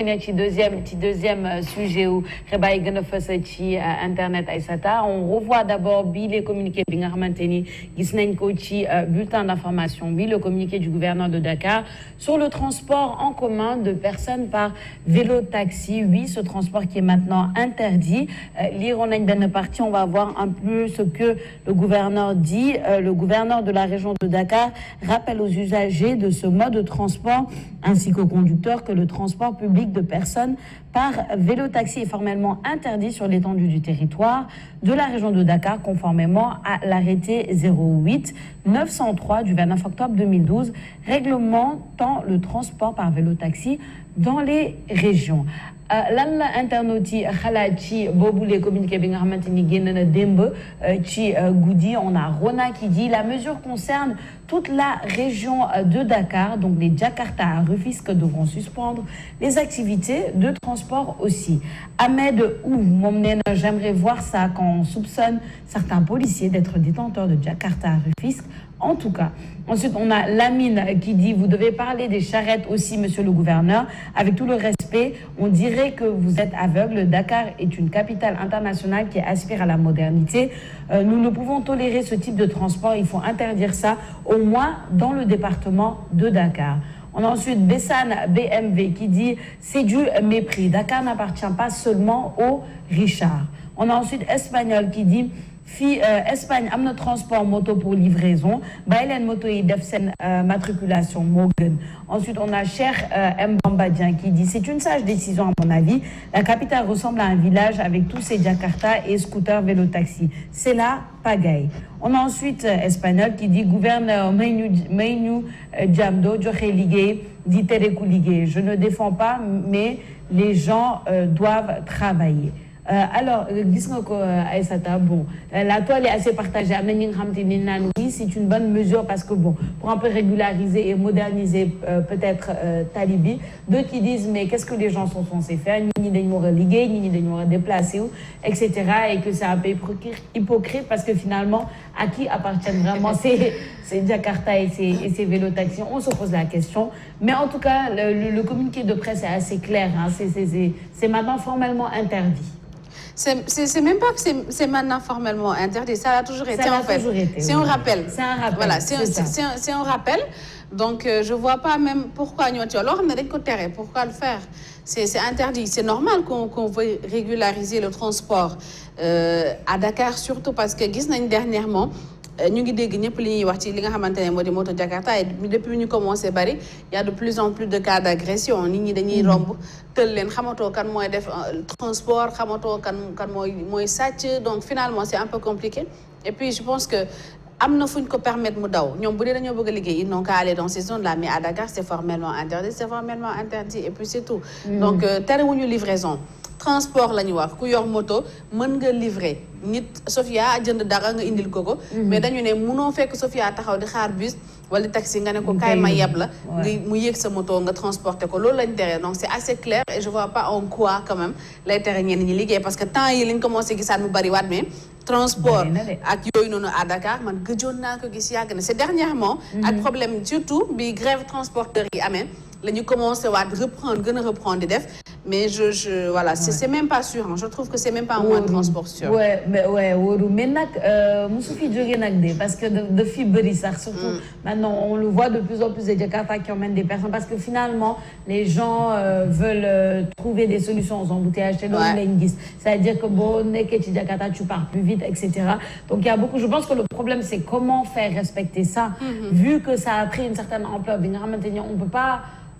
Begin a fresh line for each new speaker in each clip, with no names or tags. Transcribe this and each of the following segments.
Deuxième sujet où internet Aïssata, on revoit d'abord les communiqués bulletin d'information le communiqué du gouverneur de Dakar sur le transport en commun de personnes par vélo taxi. Oui, ce transport qui est maintenant interdit. Lire on a une bonne partie, on va voir un peu ce que le gouverneur dit. Le gouverneur de la région de Dakar rappelle aux usagers de ce mode de transport ainsi qu'aux conducteurs que le transport public de personnes par vélo-taxi est formellement interdit sur l'étendue du territoire de la région de Dakar, conformément à l'arrêté 08-903 du 29 octobre 2012, réglementant le transport par vélo-taxi dans les régions. Lan la internauti xalaat ci boobu les communiqués bi nga xamante ni génn na démb ci guddi. On a Rona qui dit la mesure concerne toute la région de Dakar, donc les Jakarta à Rufisque devront suspendre les activités de transport aussi. Ahmed Ou j'aimerais voir ça quand on soupçonne certains policiers d'être détenteurs de Jakarta à Rufisque. En tout cas, ensuite on a Lamine qui dit vous devez parler des charrettes aussi, monsieur le gouverneur. Avec tout le respect, on dirait que vous êtes aveugle. Dakar est une capitale internationale qui aspire à la modernité. Nous ne pouvons tolérer ce type de transport. Il faut interdire ça, au moins dans le département de Dakar. On a ensuite Bessan BMW qui dit c'est du mépris. Dakar n'appartient pas seulement aux Richard. On a ensuite Espagnol qui dit Espagne am na transport moto pour livraison bàyyi moto yi def sen matriculation moo gën. Ensuite on a Cheikh Mbambadien qui dit c'est une sage décision à mon avis. La capitale ressemble à un village avec tous ces Jakarta et scooters vélo taxi. C'est la pagaille. On a ensuite Espagnol qui dit gouverneur Maynu Jamdo joxe liggéey di tere ku liggéey. Je ne défends pas mais les gens doivent travailler. Alors, Aïssata, bon, la toile est assez partagée. Oui, c'est une bonne mesure parce que, bon, pour un peu régulariser et moderniser peut-être Talibi, d'autres qui disent, mais qu'est-ce que les gens sont censés faire? Ni des liguer, ni des déplacer, etc. Et que c'est un peu hypocrite parce que finalement, à qui appartiennent vraiment ces Jakarta et ces vélos-taxis? On se pose la question. Mais en tout cas, le communiqué de presse est assez clair. Hein. C'est maintenant formellement interdit.
C'est même pas que c'est maintenant formellement interdit, ça a toujours été en fait. C'est un rappel.
C'est un rappel.
Voilà, c'est un rappel. Donc je vois pas même pourquoi nous alors pourquoi le faire? C'est interdit. C'est normal qu'on veuille régulariser le transport à Dakar, surtout parce que dernièrement ñu ngi dégg ñëpp li ñuy wax ci li nga xamantene modi moto Jakarta et depuis ñu commencé bari il y a de plus en plus de cas d'agression. Nit ñi dañuy romb teul leen xamato kan moy def transport, xamato kan moy sàcc. Donc finalement c'est un peu compliqué. Et puis je pense que amna fuñ ko permettre mu daw ñom bu dee dañoo bëgg liggéey ils n'ont qu'à aller dans ces zones là, mais à Dakar c'est formellement interdit et puis c'est tout. Donc terewuñu livraison transport la ñu wax ku yor moto mën nga livrer nit Sofia jënd dara nga indil ko mais dañu ne mënoo fekk Sofia taxaw di xaar bus wala taxi nga ne ko kaay ma yeb la mu yéeg sa moto nga transporter ko loolu lañ tere. Donc c'est assez clair et je vois pas en quoi quand même lay tere ñenn ñi liggéey parce que temps yi liñ commencé gisaat mu bari waat mais transport ak yooyu noonu à Dakar man gëjoon naa ko gis yàgg na. C'est dernièrement ak problème surtout bi grève transporteurs yi amee la ñu commencé waat reprendre di def. Mais voilà, c'est même pas sûr. Hein. Je trouve que c'est même pas un moyen de transport sûr.
Ouais, mais Moussoufi Djogé parce que de fibri, ça surtout. Maintenant, on le voit de plus en plus des Jakarta qui emmènent des personnes parce que finalement, les gens veulent trouver des solutions aux embouteillages. C'est-à-dire que bon, Jakarta, tu pars plus vite, etc. Donc il y a beaucoup. Je pense que le problème, c'est comment faire respecter ça, vu que ça a pris une certaine ampleur.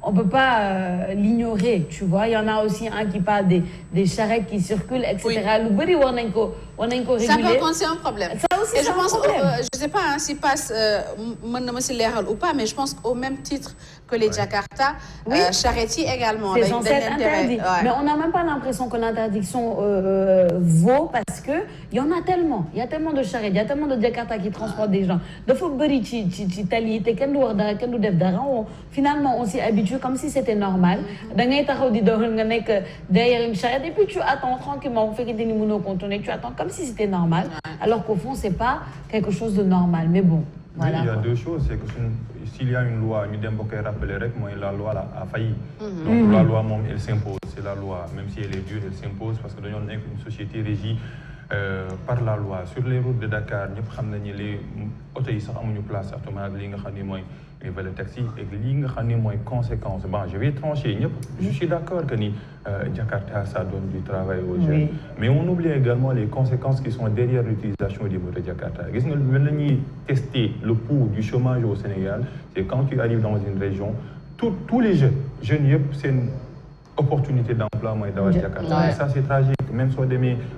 On peut pas l'ignorer, tu vois. Il y en a aussi un qui parle des charrettes qui circulent, etc.
Oui.
Ça
peut causer un problème.
Ça aussi,
et je pense, je sais pas hein, s'il passe ou pas, mais je pense qu'au même titre que les Jakarta, charrettis également.
C'est censé être interdit. Mais on n'a même pas l'impression que l'interdiction vaut parce que il y en a tellement. Il y a tellement de charrettes, il y a tellement de Jakarta qui transportent des gens. Finalement, on s'y habitue comme si c'était normal. Derrière une charrette et puis tu attends tranquillement. Tu attends comme si c'était normal. Alors qu'au fond, c'est pas quelque chose de normal. Mais bon. Voilà.
Oui, il y a deux choses. C'est que s'il y a une loi, nous devons rappeler que la loi a failli. Donc la loi, elle s'impose. C'est la loi, même si elle est dure, elle s'impose parce que nous sommes une société régie par la loi. Sur les routes de Dakar, nous savons que les autoristes ont une place à les vélos taxis et les conséquences. Bon, je vais trancher. Je suis d'accord que Jakarta, ça donne du travail aux jeunes. Mais on oublie également les conséquences qui sont derrière l'utilisation des motos Jakarta. Nous avons testé le pouls du chômage au Sénégal. C'est quand tu arrives dans une région, tous les jeunes, c'est une opportunité d'emploi dans Jakarta. Et ça, c'est tragique. Même si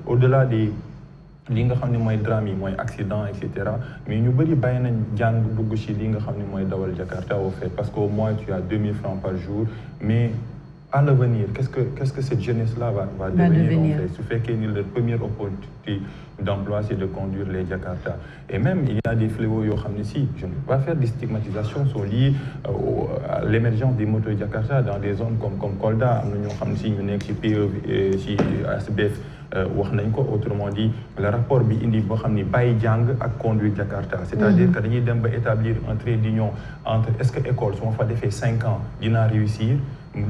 au-delà des li nga xamni moy drame yi moy accident etc. Mais ñu bari bàyyi nañ jàng dugg ci li nga xamni moy dawal Jakarta au fait parce qu'au moins tu as 2000 francs par jour mais à l'avenir qu'est-ce que cette jeunesse là va devenir en fait su fekkee ni leur première opportunité d'emploi c'est de conduire les Jakarta et même il y a des fléaux yo xamni si je ne vais pas faire des stigmatisations sont liées à l'émergence des motos Jakarta dans des zones comme Kolda am na ñoo xam si ñu nekk ci PE ci ASBF autrement dit le rapport bi indi bo xamni baye jang ak conduire Jakarta c'est-à-dire que dañuy dem ba établir un trait d'union entre est-ce que école su ma fa defee 5 ans dina réussir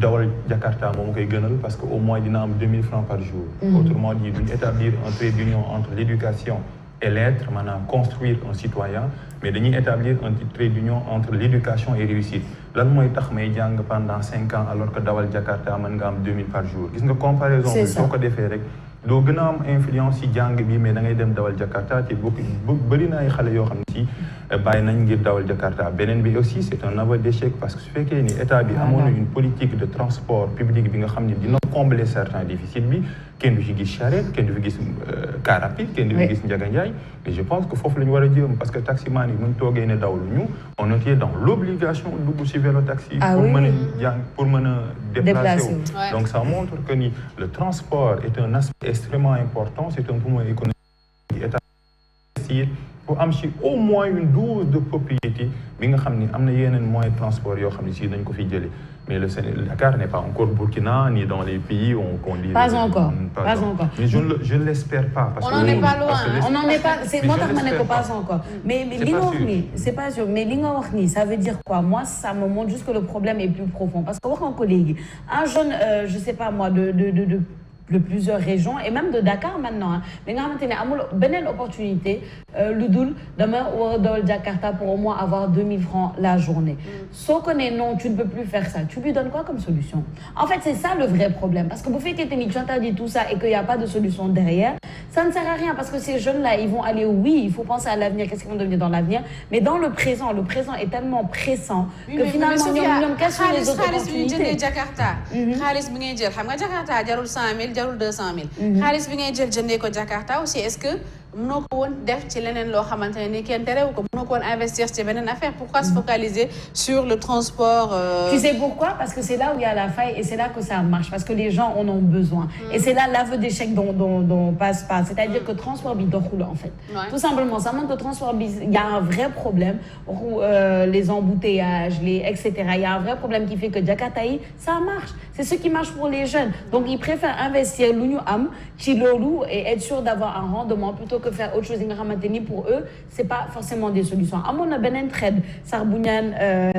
dawal Jakarta moom koy gënal parce que au moins dina am 2000 francs par jour autrement dit duñ établir un trait d'union entre l'éducation et l'être maintenant construire un citoyen mais dañuy établir un trait d'union entre l'éducation et réussite lan moy tax may jang pendant 5 ans alors que dawal Jakarta mën nga am 2000 par jour gis nga comparaison bi soo ko defee rek doo gën a am influence ci jàng bi mais da ngay dem dawal Jakarta ci bëri na ay xale yoo xam ne ci bàyyi nañ ngir dawal Jakarta beneen bi aussi c'est un aveu d'échec parce que su fekkee ni état bi amoon na une politique de transport public bi nga xam ne dina combler certains déficits bi kenn du ci gis charrette kenn du fi gis car rapide kenn du fi gis Ndiaga Ndiaye et je pense que foofu la ñu war a jëm parce que taximan yi muñ toogee ne dawlu ñu on était dans l'obligation dugg ci vélo taxi pour mën a déplacer wu donc ça montre que ni le transport est un aspect extrêmement important c'est un poumon économique état pour am ci au moins une dose de propriété bi nga xam ni am na yeneen moyens de transport yoo xam ne si dañ ko fi jëlee mais le Dakar n'est pas encore Burkina ni dans les pays où on conduit.
Pas encore.
Mais je ne l'espère pas.
Parce on n'en est pas loin.
On n'en est pas. C'est moi qui m'en ai pas encore. Mais c'est pas sûr. Mais l'ingorni, ça veut dire quoi? Moi, ça me montre juste que le problème est plus profond. Parce qu'un collègue, un jeune, je sais pas moi, de plusieurs régions et même de Dakar maintenant mais nga xamante ne amul beneen opportunité lu dul dama war a dawal Jakarta pour au moins avoir 2000 francs la journée soo ko ne non tu ne peux plus faire ça tu lui donnes quoi comme solution en fait c'est ça le vrai problème parce que bu fekkee te ni tu interdis tout ça et qu'il n'y a pas de solution derrière ça ne sert à rien parce que ces jeunes là ils vont aller oui il faut penser à l'avenir qu'est-ce qu'ils vont devenir dans l'avenir mais dans le présent est tellement pressant que finalement ñoom quelles sont les autres opportunités
Jakarta xaalis bi ngay jël xam nga Jakarta jarul 100 000 jarul 200 000 xaalis bi ngay jël jëndee ko Jakarta aussi est-ce que mënoo ko woon def ci leneen loo xamante ne ni kenn terewu ko mënoo ko woon investir ci beneen affaire pourquoi se focaliser sur le transport
Tu sais pourquoi? Parce que c'est là où il y a la faille et c'est là que ça marche parce que les gens en ont besoin et c'est là l'aveu d'échec dont passe pas c'est-à-dire que transport bi doxul en fait tout simplement ça montre que transport bi il y a un vrai problème les embouteillages etc. il y a un vrai problème qui fait que Jakarta yi ça marche c'est ce qui marche pour les jeunes donc ils préfèrent investir lu ñu am ci loolu et être sûr d'avoir un rendement plutôt que faire autre chose pour eux c'est pas forcément des solutions à mon beneen trade Sarbounian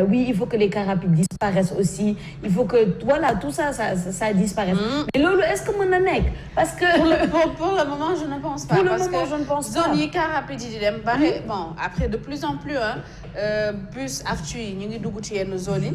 oui il faut que les cars rapides disparaissent aussi il faut que voilà tout ça disparaisse mais lolo est-ce que mën na nekk parce que
pour le moment je ne pense pas
pour le moment je ne pense pas
zone yi car rapide yi dem bon après de plus en plus bus aftu yi ñu ngi dugg ci yenn zone yi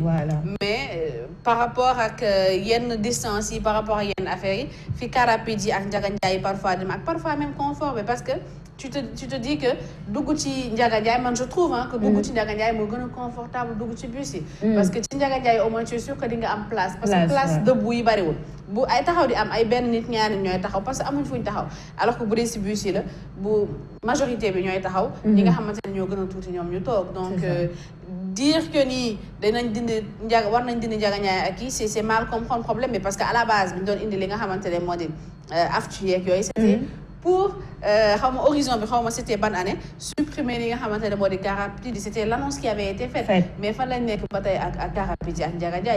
mais par rapport ak yenn distance yi par rapport à yenn affaires yi fi car rapide yi ak Ndiaga Ndiaye parfois dem ak parfois même confort mais parce que tu te dis que dugg ci Ndiaga Ndiaye man je trouve que dugg ci Ndiaga Ndiaye moo gën a confortable dugg ci bus yi parce que ci Ndiaga Ndiaye au moins tu es sûr que di nga am place parce que place debout yi bariwul bu ay taxaw di am ay benn nit ñaari ñooy taxaw parce que amuñ fuñ taxaw alors que bu dee ci bus yi la bu majorité bi ñooy taxaw ñi nga xamante ne ñoo gën a tuuti ñoom ñu toog donc dire que ni dinañ dindi war nañ dindi Ndiaga Ndiaye ak kii c'est mal comprendre problème mais parce que à la base bi ñu doon indi li nga xamante ne moo di aftu yeeg yooyu c'était pour horizon c'était bonne année supprimer les car rapide c'était l'annonce qui avait été faite mais il fallait que bataille à car rapide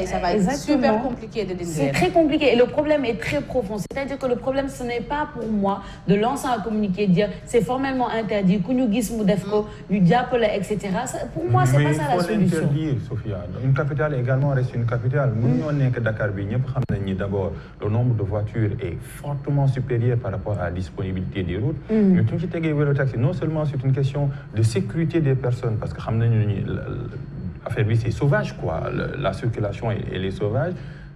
et ça va être super compliqué de
c'est très compliqué et le problème est très profond, c'est-à-dire que le problème ce n'est pas pour moi de lancer un communiqué dire c'est formellement interdit que nous guisons defco du diable etc. Pour moi c'est pas ça la solution.
Il faut l'interdire Sophia, une capitale également reste une capitale. Nous n'est que Dakar bi ñep xam nañ d'abord le nombre de voitures est fortement supérieur par rapport à la disponibilité des routes. Mais tout ci vélo taxi non seulement c'est une question de sécurité des personnes parce que xam nañu ni affaire bi c'est sauvage quoi, la circulation elle est sauvage.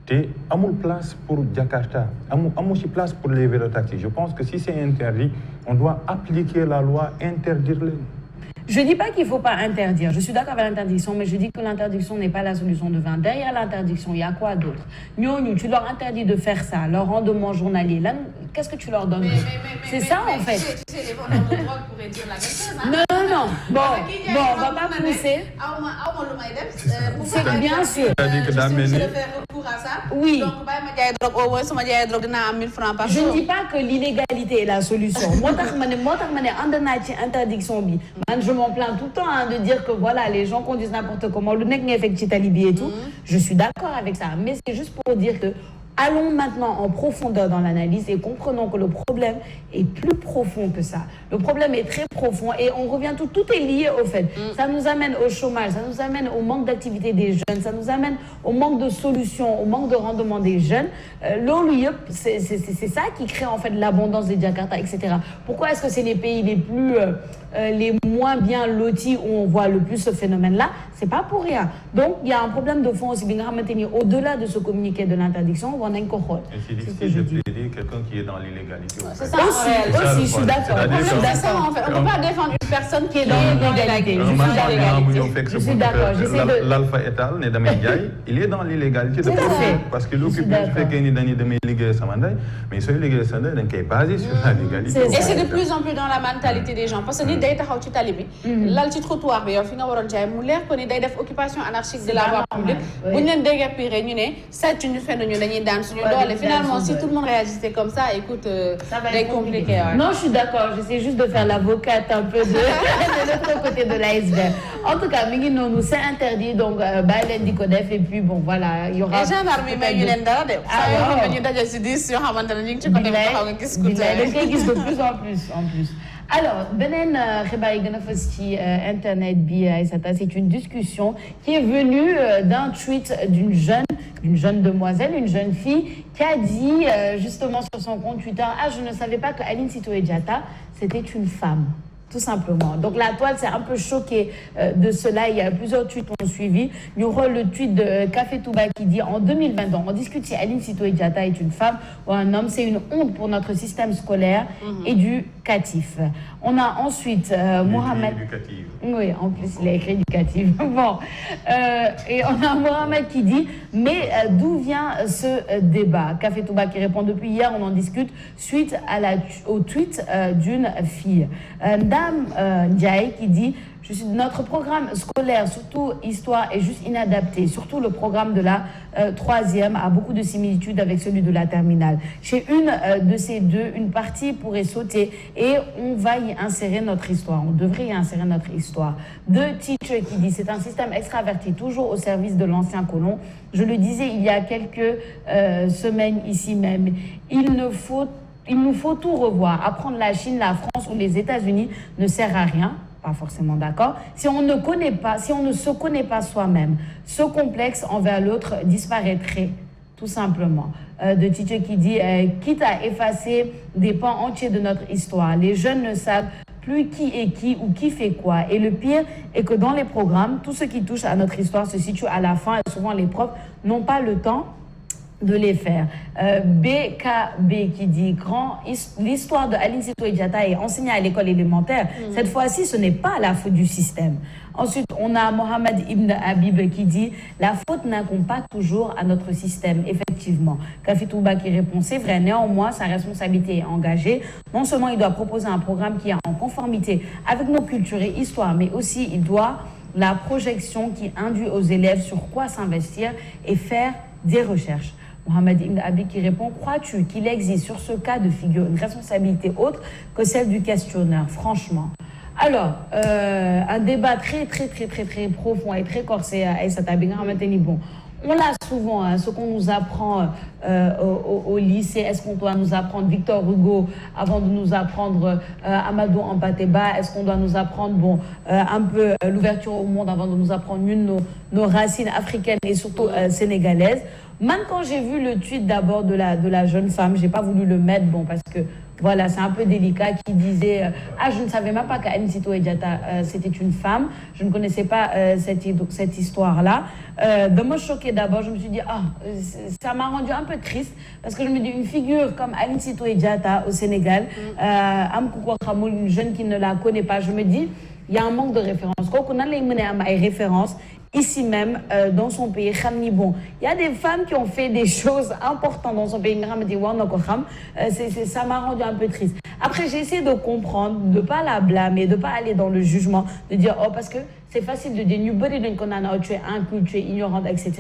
Et amul place pour Jakarta, amul place pour les vélotaxis. Je pense que si c'est interdit, on doit appliquer la loi, interdire les.
Je ne dis pas qu'il ne faut pas interdire, je suis d'accord avec l'interdiction, mais je dis que l'interdiction n'est pas la solution de vin. Derrière l'interdiction, il y a quoi d'autre? Tu leur interdis de faire ça, leur rendement journalier. Là, qu'est-ce que tu leur donnes? C'est ça en fait.
Tu sais, les vendeurs de drogue pourraient dire la même chose. Hein?
Non. Bon, on va pas pousser. C'est bien sûr.
Je faire recours à ça.
Oui.
Donc, au moins, si je drogue, je 1000 francs par jour.
Je ne dis pas que l'illégalité est la solution. Moi, interdiction. Je m'en plains tout le temps de dire que voilà, les gens conduisent n'importe comment, le nec n'est effectif et tout. Je suis d'accord avec ça, mais c'est juste pour dire que allons maintenant en profondeur dans l'analyse et comprenons que le problème est plus profond que ça. Le problème est très profond et on revient, tout est lié au fait. Ça nous amène au chômage, ça nous amène au manque d'activité des jeunes, ça nous amène au manque de solutions, au manque de rendement des jeunes. C'est ça qui crée en fait l'abondance des Jakarta, etc. Pourquoi est-ce que c'est les pays les moins bien lotis où on voit le plus ce phénomène-là? C'est pas pour rien. Donc il y a un problème de fond aussi. Au-delà de ce communiqué de l'interdiction, on a une cohorte.
Et c'est difficile de plaider quelqu'un qui est dans l'illégalité.
C'est ça,
aussi, je suis d'accord.
C'est ça, en fait. On ne peut pas défendre une personne qui est dans l'illégalité.
Je suis d'accord.
L'Alpha Etal, il est dans l'illégalité de parce que l'occupé fait qu'il est dans l'illégalité, mais ce illégalité, il est basé sur la légalité.
Et c'est de plus en plus dans la mentalité des gens. Parce que ni day taxaw ci tali bi lal ci trottoir bi yow fi nga waroon jaay mu leer ko ni day def occupation anarchique de la voie publique bu ñu leen déguerpir ñu ne sàcc ñu fenn ñu dañuy daan suñu doole finalement si tout le monde réagissait comme ça écoute c'est compliqué.
Non, je suis d'accord, j'essaie juste de faire l'avocate un peu de l'autre côté de l'iceberg. En tout cas mi ngi noonu c'est interdit donc bàyyi leen di ko def et puis bon voilà il y aura.
Les gendarmes yi may ñu leen dara de saa yoo ñu dajal si 10 yoo xamante ne ñu ngi ci côté bi taxaw nga gis
de plus en plus. Alors, Benen Internet c'est une discussion qui est venue d'un tweet d'une jeune demoiselle, une jeune fille qui a dit justement sur son compte Twitter « je ne savais pas que Aline Sitoé Diatta, c'était une femme ». Tout simplement. Donc la toile s'est un peu choquée de cela. Il y a plusieurs tweets qui ont suivi. Il y aura le tweet de Café Touba qui dit en 2020, on discute si Aline Sitoé Diatta est une femme ou un homme. C'est une honte pour notre système scolaire éducatif. On a ensuite Mohamed. Oui, en plus il a écrit éducatif. Bon. Et on a Mohamed qui dit mais d'où vient ce débat? Café Touba qui répond depuis hier, on en discute suite au tweet d'une fille. Ndiaye qui dit notre programme scolaire, surtout histoire, est juste inadapté. Surtout le programme de la 3e a beaucoup de similitudes avec celui de la terminale. Chez une de ces deux, une partie pourrait sauter et on va y insérer notre histoire. On devrait y insérer notre histoire. De Teacher qui dit c'est un système extraverti, toujours au service de l'ancien colon. Je le disais il y a quelques semaines ici même. Il nous faut tout revoir. Apprendre la Chine, la France ou les États-Unis ne sert à rien. Pas forcément d'accord. Si on ne se connaît pas soi-même, ce complexe envers l'autre disparaîtrait, tout simplement. De Tite qui dit quitte à effacer des pans entiers de notre histoire, les jeunes ne savent plus qui est qui ou qui fait quoi. Et le pire est que dans les programmes, tout ce qui touche à notre histoire se situe à la fin et souvent les profs n'ont pas le temps de les faire. BKB qui dit l'histoire de Aline Sitoé Diatta est enseignée à l'école élémentaire. Cette fois-ci, ce n'est pas la faute du système. Ensuite, on a Mohamed Ibn Habib qui dit la faute n'incombe pas toujours à notre système. Effectivement. Café Touba qui répond c'est vrai, néanmoins, sa responsabilité est engagée. Non seulement il doit proposer un programme qui est en conformité avec nos cultures et histoires, mais aussi il doit la projection qui induit aux élèves sur quoi s'investir et faire des recherches. Mohamed Ibn Abi qui répond: crois-tu qu'il existe sur ce cas de figure une responsabilité autre que celle du questionneur, franchement? Alors, un débat très profond et très corsé à Aïssata Binga Hamateni. Bon, on l'a souvent, hein, ce qu'on nous apprend au lycée. Est-ce qu'on doit nous apprendre Victor Hugo avant de nous apprendre Amadou Ampateba? Est-ce qu'on doit nous apprendre un peu l'ouverture au monde avant de nous apprendre nos racines africaines et surtout sénégalaises? Même quand j'ai vu le tweet d'abord de la jeune femme, j'ai pas voulu le mettre, parce que voilà, c'est un peu délicat, qui disait je ne savais même pas qu'Aline Sitoé Diatta c'était une femme, je ne connaissais pas cette histoire-là. De me choquer d'abord, je me suis dit ça m'a rendu un peu triste, parce que je me dis, une figure comme Aline Sitoé Diatta au Sénégal, une jeune qui ne la connaît pas, je me dis, il y a un manque de référence. Quand on a les références ici même dans son pays, il y a des femmes qui ont fait des choses importantes dans son pays. Ça m'a rendu un peu triste. Après, j'ai essayé de comprendre, de ne pas la blâmer, de ne pas aller dans le jugement, de dire parce que c'est facile de dire tu es inculte, tu es ignorante, etc.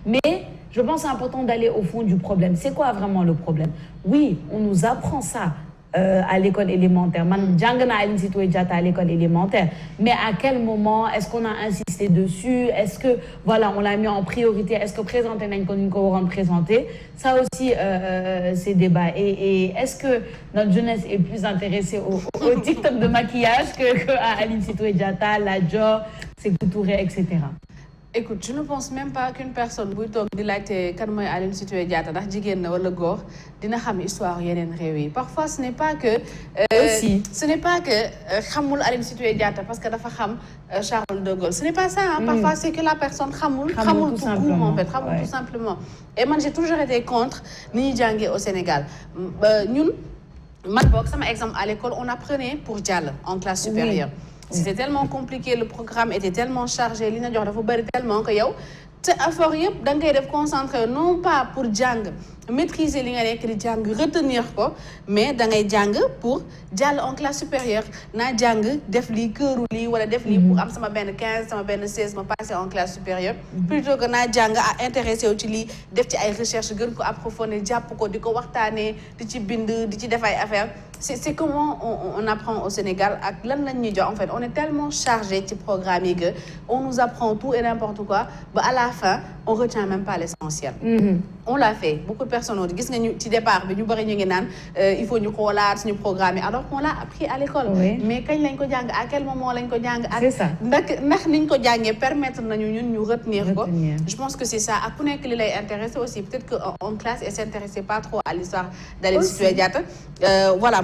Mais je pense que c'est important d'aller au fond du problème. C'est quoi vraiment le problème? Oui, on nous apprend ça à l'école élémentaire. Aline Sitoé Diatta à l'école élémentaire. Mais à quel moment est-ce qu'on a insisté dessus? Est-ce que on l'a mis en priorité? Est-ce que présenter une présenter? Ça aussi, c'est débat. Et est-ce que notre jeunesse est plus intéressée au TikTok de maquillage que à Aline Sitoé Diatta, la Dior, Sékou Touré, etc.
Écoute, je ne pense même pas qu'une personne buy toog di laajte kan mooy Aline Sitoé Diatta ndax jigéen na wala góor dina xam histoire yeneen réew yi. Parfois ce n'est pas que xamul Aline Sitoé Diatta parce que dafa xam Charles de Gaulle. Ce n'est pas ça, hein. Parfois c'est que la personne xamul tout court en fait, xamul tout simplement. Et moi j'ai toujours été contre ni ñuy jàngee au Sénégal. Ñun man bok sama exemple à l'école, on apprenait pour jàll en classe supérieure. C'était tellement compliqué, le programme était tellement chargé, li na jox dafa bari tellement que yow te effort yëpp da ngay def concentré non pas pour jàng maîtriser li nga nekk di jàng retenir ko, mais da ngay jàng pour jàll en classe supérieure. Naa jàng def lii këru lii wala def lii pour am sama benn 15 sama benn 16 ma passer en classe supérieure, plutôt que naa jàng à intéressé wu ci lii def ci ay recherche gën ko approfondir jàpp ko di ko waxtaanee di ci bind di ci def ay affaire. C'est comment on apprend au Sénégal. En fait, on est tellement chargé de programmes que on nous apprend tout et n'importe quoi. Mais à la fin, on ne retient même pas l'essentiel. On l'a fait. Beaucoup de personnes ont dit que départ, il faut nous coller, nous programmer. Alors qu'on l'a appris à l'école. Oui. Mais quand à quel moment
c'est ça.
Permettre de nous retenir. Je pense que c'est ça. À connaître que les intéressé aussi. Peut-être qu'en classe, elle ne s'intéressait pas trop à l'histoire d'Aline Sitoé Diatta. Voilà.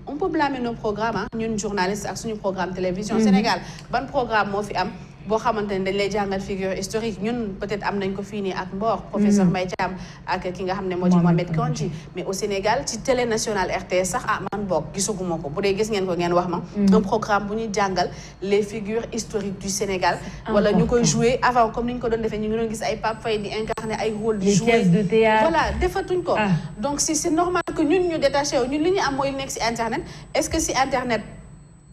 On peut blâmer nos programmes, nous journalistes avec nos programmes télévision. Sénégal, bon programme moo fi am boo xamante ne dañ lay jàngal figure historique ñun peut-être am nañ ko fii nii ak Mbor professeur Mbaye Thiam ak ki nga xam ne moo di Mohamed Kandji. Mais au Sénégal ci télé nationale RTS sax man bokk gisaguma ko bu dee gis ngeen ko ngeen wax ma un programme bu ñuy jàngal les figures historiques du Sénégal wala ñu koy jouer avant comme ni ñu ko doon defee ñu ngi doon gis ay Pape Faye di incarner ay rôle di jouer
pièces de théâtre.
Voilà defatuñ ko. Donc c'est normal que ñun ñu détaché ñun li ñu am mooy nekk ci internet. Est-ce que ci internet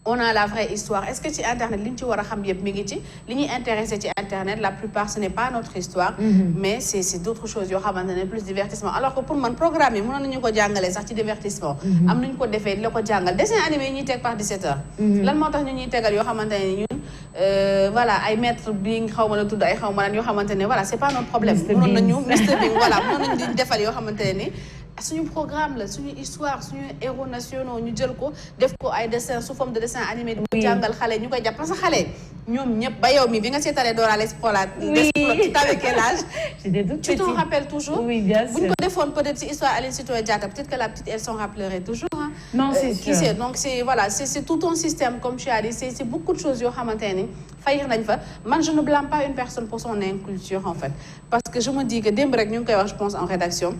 on a la vraie histoire? Est-ce que ci internet li ñu ci war a xam yëpp mi ngi ci li ñuy intéressé ci internet la plupart ce n'est pas notre histoire mais c'est d'autres choses yoo xamante ne plus divertissement. Alors que pour man programme yi mënoon nañu ko jàngalee sax ci divertissement am nañu ko defee la ko jàngal dessin animé yi ñuy teg par 17h lan moo tax ñu ñuy tegal yoo xamante ne ñun voilà ay maître bi xaw ma la tudd ay xaw ma lan yoo xamante ne voilà c'est pas notre problème mënoon nañu Mr Bean voilà mënoon nañu defal yoo xamante ne ni suñu programme la suñu histoire suñu héros nationaux ñu jël ko def ko ay dessin sous forme de dessin animé di jàngal xale ñu koy jàpp parce que xale ñoom ñëpp ba yow mi bi nga seetalee Dora l'Explorateur tu t'avais quel âge? Tu t'en rappelles toujours?
Oui, bien sûr.
Bu ñu ko defoon peut-être ci histoire Aline Sitoé Diatta peut-être que la petite elle s'en rappellerait toujours hein.
Non, c'est sûr.
Qui sait? Donc c'est voilà, c'est tout un système comme tu as dit, c'est beaucoup de choses yoo xamante ni fayir nañ fa. Man je ne blâme pas une personne pour son inculture en fait parce que je me dis que démb rek ñu ngi koy wax je pense en rédaction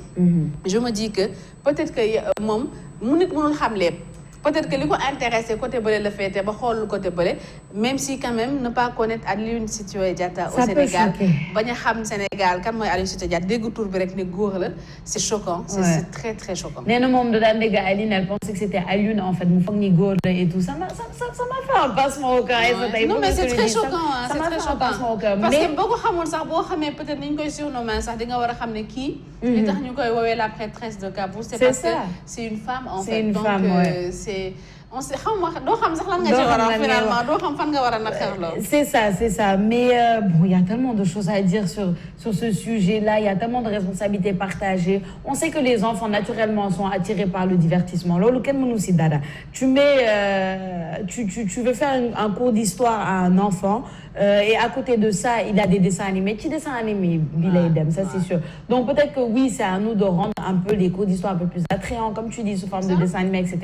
je me dis que peut-être que moom mu nit mënul xam lépp. Peut-être que li ko intéressé côté bële la féete ba xool côté bële même si quand même ne pas connaître Aline Sitoé Diatta au Sénégal bañ a xam Sénégal kan mooy Aline Sitoé Diatta dégg tur bi rek ne góor la c'est choquant c'est très très choquant.
nee na moom da daan dégg Aline elle pensait que c'était Alioune en fait mu foog ni góor la et tout ça m'a fait un passement au cœur.
Non mais c'est très choquant hein, c'est très choquant
parce
que boo ko xamul sax boo xamee peut-être ni ñu koy surnommer sax di nga war a xam ne kii li tax ñu koy woowee la prêtresse de Kabou c'est parce que c'est une femme en fait donc c'est on sait xam doo xam sax lan nga ci war a finalement doo xam fan nga war a naqarloo.
C'est ça mais bon il y a tellement de choses à dire sur ce sujet-là, il y a tellement de responsabilités partagées. On sait que les enfants naturellement sont attirés par le divertissement. Loolu kenn mënu si dara. Tu veux faire un cours d'histoire à un enfant et à côté de ça, il a des dessins animés. Ci dessin animé bi lay dem, ça c'est sûr. Donc peut-être que oui, c'est à nous de rendre un peu les cours d'histoire un peu plus attrayants, comme tu dis, sous forme de dessin animé, etc.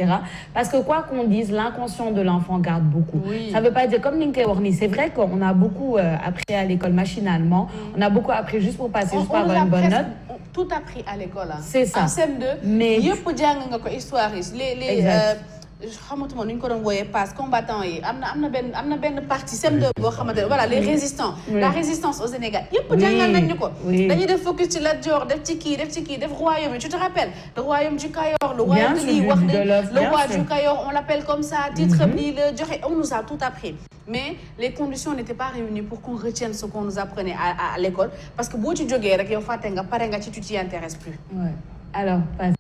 Parce que quoi qu'on dise, l'inconscient de l'enfant garde beaucoup. Oui. Ça veut pas dire comme Ninké Warni, c'est vrai qu'on a beaucoup appris à l'école machinalement, on a beaucoup appris juste pour passer, juste pour avoir une bonne note.
Tout appris à l'école.
C'est ça.
En CM2, mais yëpp jàng nga ko histoire les xamatuma nu ñu ko doon wooyee passe combattant yi am na benn partie CM2 boo xamante voilà les résistants la résistance au Sénégal yëpp jàngal nañ ñu ko dañuy def focus ci Lat Dior def ci kii def royaume tu te rappelles le royaume du Kayor le royaume de lii wax ne le roi du Kayor on l'appelle comme ça titre lii la joxe on nous a tout appris mais les conditions n'étaient pas réunies pour qu'on retienne ce qu'on nous apprenait à l'école parce que boo ci jógee rek yow fàtte nga pare nga ci tu t'y intéresses plus.
Alors passe.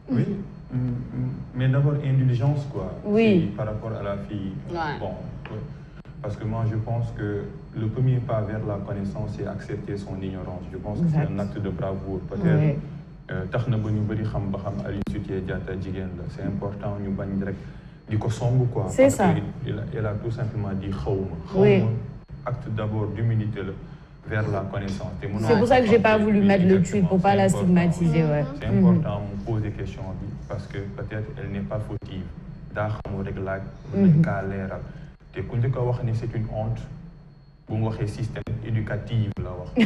Oui. Mais d'abord, indulgence, quoi.
Oui.
Par rapport à la fille. Bon, parce que moi, je pense que le premier pas vers la connaissance, c'est accepter son ignorance. Je pense que c'est un acte de bravoure. Peut-être, c'est important, nous bagnons du kosong, quoi.
C'est ça.
Elle a tout simplement dit
oui.
Acte d'abord d'humilité vers la connaissance.
C'est pour ça que j'ai pas voulu mettre le tweet pour pas la stigmatiser.
C'est important de poser des questions parce que peut-être elle n'est pas fautive. C'est une honte. Un système éducatif là. Donc,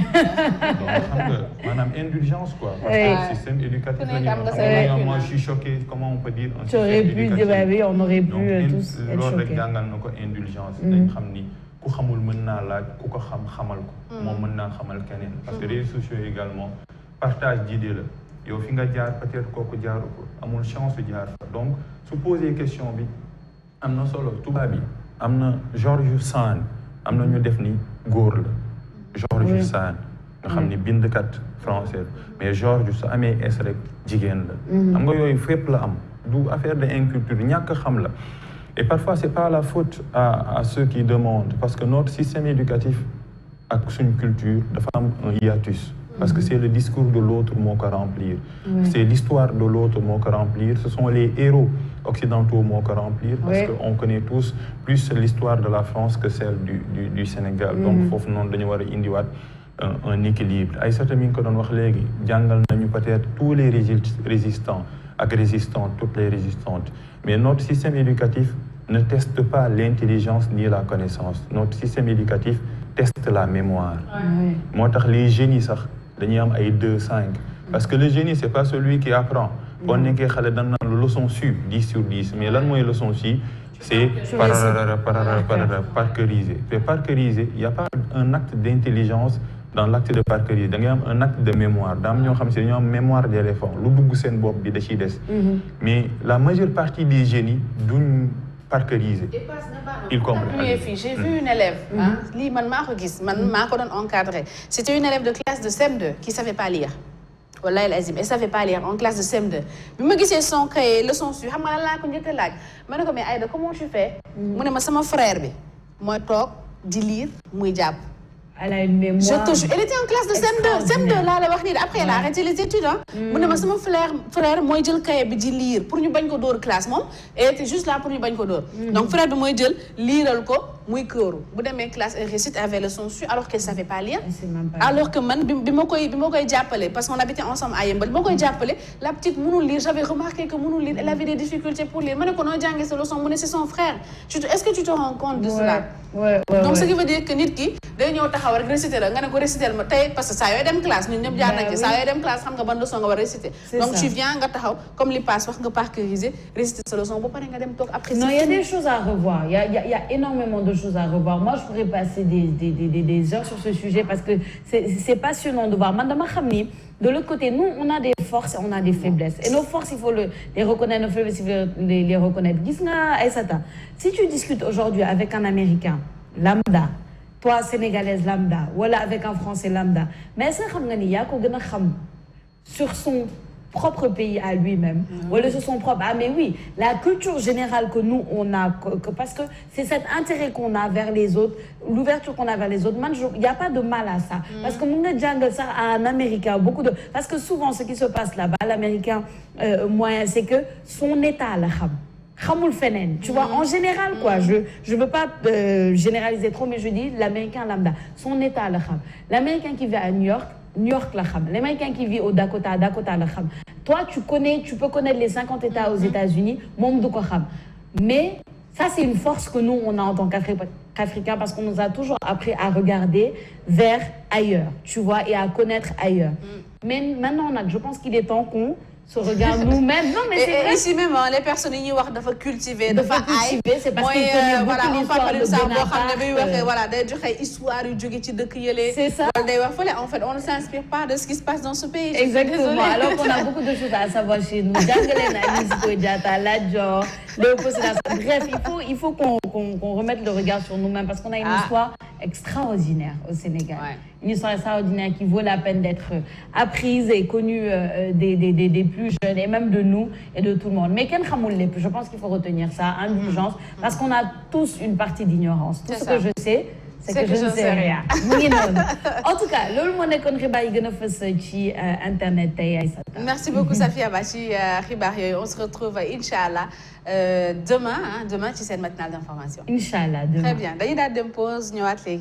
madame, indulgence quoi. Parce que le système éducatif, moi je suis choqué. Comment on peut dire un système éducatif?
On aurait pu tous être choqués.
Indulgence. ku xamul mën naa laaj ku ko xamal ko moom mën naa xamal keneen parce que réseaux sociaux également partage d'idées la yow fi nga jaar peut-être kooku jaaru ko amul chance jaar fa donc su poser question bi am na solo tubaab bi am na George Sand am na ñu def ni góor la George Sand nga xam ni bindkat français mais George su amee es rek jigéen la xam nga yooyu fépp la am du affaire de inculture ñàkk xam la. Et parfois, ce n'est pas la faute à ceux qui demandent, parce que notre système éducatif a une culture de femme un hiatus. Parce que c'est le discours de l'autre mot qu'à remplir. C'est l'histoire de l'autre mot qu'à remplir. Ce sont les héros occidentaux mot qu'à remplir, parce qu'on connaît tous plus l'histoire de la France que celle du Sénégal. Donc, il faut un équilibre. Aïssata mi ngi ko doon wax léegi jàngal nañu peut-être tous les résistants ak résistantes, toutes les résistantes. Mais notre système éducatif ne teste pas l'intelligence ni la connaissance. Notre système éducatif teste la mémoire. Moo tax les génies sax dañuy am ay 2, 5. Parce que le génie c'est pas celui qui apprend. Boo nekkee xale dañ naan la leçon su 10 sur 10. Mais lan mooy leçon su c'est parqueriser. Et parqueriser, il n'y a pas un acte d'intelligence dans l'acte de parqueriser. Il y a un acte de mémoire. Il y a une mémoire d'éléphant. Mais la majeure partie des génies d'une parqueriser. Ils comprennent.
J'ai vu une élève. C'était une élève de classe de CM2 qui ne savait pas lire. Wallahi l'azim, elle savait pas lire en classe de CM2. Bi ma gisee son cahier leçon su xam nga lan laa ko njëkk a laaj ma ne ko mais Aïda comment tu fais mu ne ma sama frère bi mooy toog di lire muy jàpp.
Elle a une mémoire.
Je te jure, elle était en classe de CM2. CM2 là la wax nii après elle a arrêté les études hein. mu ne ma sama frère mooy jël cahier bi di lire pour ñu bañ ko dóor classe moom elle était juste là pour ñu bañ ko dóor. Donc frère bi mooy jël liiral ko muy këru bu demee classe elle récite avec le son su alors qu'elle savait pas lire. Alors que man bi ma koy jàppale parce qu'on habitait ensemble à Yeumbeul bi ma koy jàppale la petite mënul lire j'avais remarqué que mënul lire elle avait des difficultés pour lire ma ne ko noo jàngee sa leçon mu ne c'est son frère est-ce que tu te rends compte de cela. Donc ce qui veut dire que nit ki day ñëw taxaw rek réciter la nga ne ko réciter ma tey parce que saa yooy dem classe ñun ñëpp jaar nañ ci saa yooy dem classe xam nga ban leçon nga war a réciter. Donc tu viens nga taxaw comme li passe wax nga parqueriser réciter sa leçon ba pare nga dem toog après.
Non, il y a des choses à revoir. Il y a énormément de choses à revoir. Moi, je pourrais passer des heures sur ce sujet parce que c'est passionnant de voir. Madame Khamni, de l'autre côté, nous, on a des forces et on a des faiblesses. Et nos forces, il faut les reconnaître, nos faiblesses, il faut les reconnaître. Gisna Aïssata, si tu discutes aujourd'hui avec un Américain, lambda, toi, Sénégalaise lambda, ou avec un Français lambda, mais est-ce que tu sais sur son propre pays à lui-même, ou sur son propre... Ah mais oui, la culture générale que nous, on a, parce que c'est cet intérêt qu'on a vers les autres, l'ouverture qu'on a vers les autres, il n'y a pas de mal à ça. Parce que mon jungle, ça, un Américain, beaucoup de... Parce que souvent, ce qui se passe là-bas, l'Américain moyen, c'est que son état, la Khamoul Fenen, tu vois, en général, quoi, je veux pas généraliser trop, mais je dis l'Américain lambda, son état, l'Américain qui vit à New York, la kham. L'Américain qui vit au Dakota, la kham. Toi, tu peux connaître les 50 États aux États-Unis, mais ça, c'est une force que nous, on a en tant qu'Africains, parce qu'on nous a toujours appris à regarder vers ailleurs, tu vois, et à connaître ailleurs. Mais maintenant, je pense qu'il est temps qu'on se regarde nous-mêmes. Non, mais c'est vrai.
Ici même, les personnes qui doivent cultiver,
c'est parce qu'ils connaissent
voilà,
beaucoup
on parle de ça,
voilà,
des histoires,
c'est ça.
En fait, on ne s'inspire pas de ce qui se passe dans ce pays.
Exactement. Alors qu'on a beaucoup de choses à savoir chez nous. Bref, il faut qu'on remette le regard sur nous-mêmes parce qu'on a une histoire extraordinaire au Sénégal. Ouais. Une histoire extraordinaire qui vaut la peine d'être apprise et connue des plus jeunes et même de nous et de tout le monde. Mais je pense qu'il faut retenir ça, indulgence, parce qu'on a tous une partie d'ignorance. Tout ce que je sais, c'est que je ne sais rien. En tout cas, Internet.
Merci beaucoup, Safia Bachi. On se retrouve, Inch'Allah, demain, tu sais, matinale d'information.
Inch'Allah, demain.
Très bien. D'ailleurs, date de pause, nous